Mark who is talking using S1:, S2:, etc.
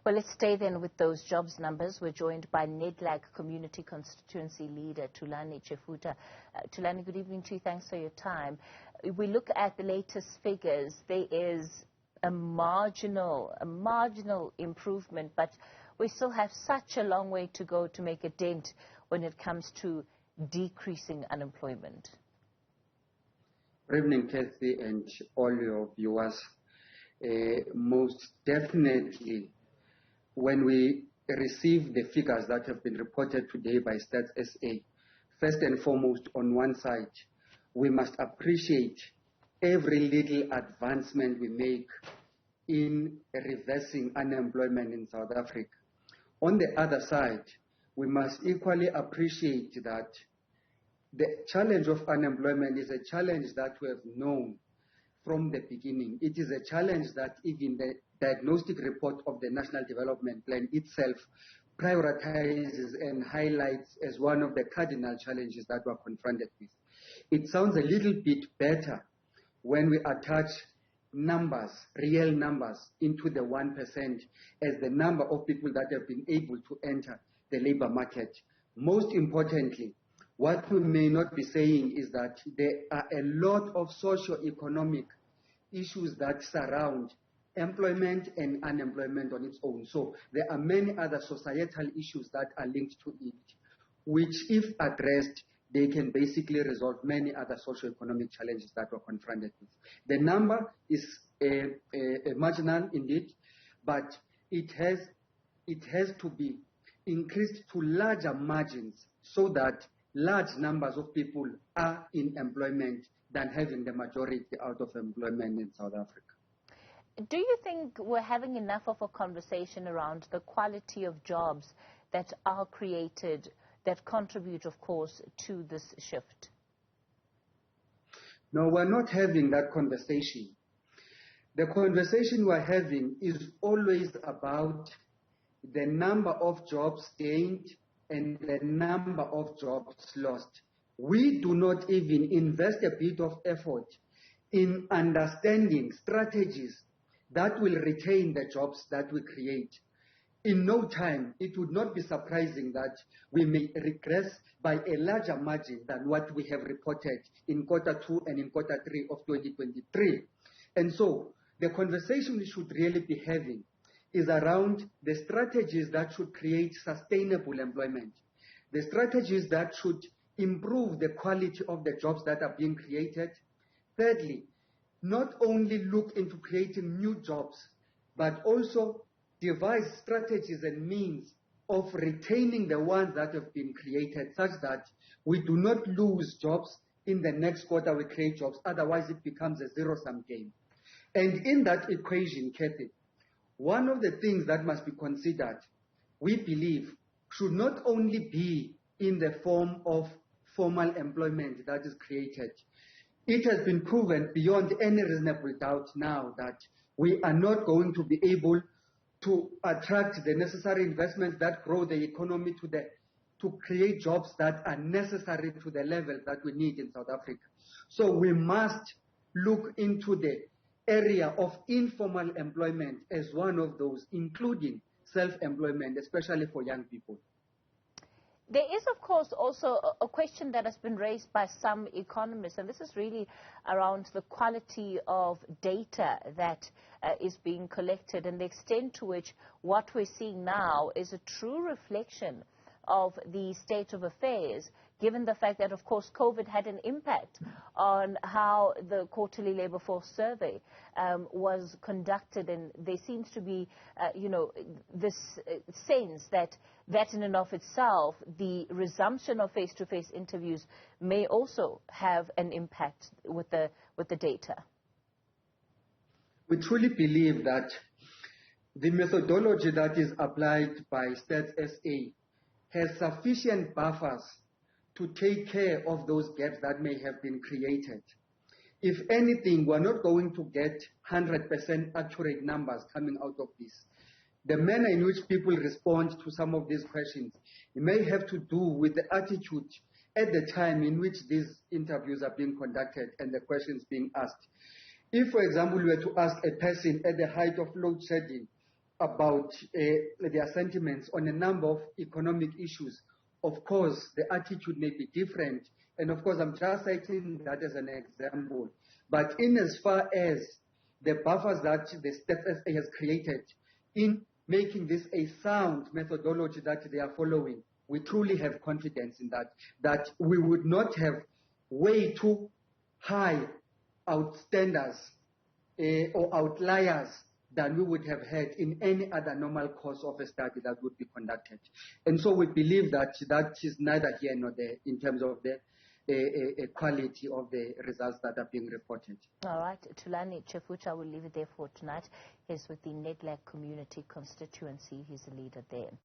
S1: Well, let's stay then with those jobs numbers. We're joined by Nedlac Community Constituency Leader Thulani Tshefuta. Thulani, good evening to you. Thanks for your time. If we look at the latest figures, there is a marginal improvement, but we still have such a long way to go to make a dent when it comes to decreasing unemployment.
S2: Good evening, Kathy, and all your viewers. Most definitely, when we receive the figures that have been reported today by Stats SA, first and foremost, on one side, we must appreciate every little advancement we make in reversing unemployment in South Africa. On the other side, we must equally appreciate that the challenge of unemployment is a challenge that we have known from the beginning. It is a challenge that even the diagnostic report of the National Development Plan itself prioritizes and highlights as one of the cardinal challenges that we're confronted with. It sounds a little bit better when we attach numbers, real numbers, into the 1% as the number of people that have been able to enter the labor market. Most importantly, what we may not be saying is that there are a lot of socio-economic issues that surround employment and unemployment on its own. So there are many other societal issues that are linked to it, which, if addressed, they can basically resolve many other socio-economic challenges that we're confronted with. The number is marginal indeed, but it has to be increased to larger margins so that large numbers of people are in employment than having the majority out of employment in South Africa.
S1: Do you think we're having enough of a conversation around the quality of jobs that are created that contribute, of course, to this shift?
S2: No, we're not having that conversation. The conversation we're having is always about the number of jobs gained and the number of jobs lost. We do not even invest a bit of effort in understanding strategies that will retain the jobs that we create. In no time, it would not be surprising that we may regress by a larger margin than what we have reported in Q2 and in Q3 of 2023. And so the conversation we should really be having is around the strategies that should create sustainable employment, the strategies that should improve the quality of the jobs that are being created. Thirdly, not only look into creating new jobs, but also devise strategies and means of retaining the ones that have been created such that we do not lose jobs in the next quarter we create jobs, otherwise it becomes a zero-sum game. And in that equation, Kathy, one of the things that must be considered, we believe, should not only be in the form of formal employment that is created. It has been proven beyond any reasonable doubt now that we are not going to be able to attract the necessary investments that grow the economy to create jobs that are necessary to the level that we need in South Africa. So we must look into the area of informal employment as one of those, including self-employment, especially for young people.
S1: There is, of course, also a question that has been raised by some economists, and this is really around the quality of data that is being collected and the extent to which what we're seeing now is a true reflection of the state of affairs, given the fact that, of course, COVID had an impact on how the quarterly labor force survey was conducted. And there seems to be, this sense that in and of itself, the resumption of face-to-face interviews may also have an impact with the data.
S2: We truly believe that the methodology that is applied by Stats SA has sufficient buffers to take care of those gaps that may have been created. If anything, we're not going to get 100% accurate numbers coming out of this. The manner in which people respond to some of these questions, it may have to do with the attitude at the time in which these interviews are being conducted and the questions being asked. If, for example, we were to ask a person at the height of load shedding, about their sentiments on a number of economic issues, of course, the attitude may be different. And of course, I'm just citing that as an example. But in as far as the buffers that the State SA has created in making this a sound methodology that they are following, we truly have confidence in that we would not have way too high outstanders or outliers than we would have had in any other normal course of a study that would be conducted. And so we believe that that is neither here nor there in terms of the quality of the results that are being reported.
S1: All right. Thulani Tshefuta, will leave it there for tonight. He's with the Nedlac Community Constituency. He's a leader there.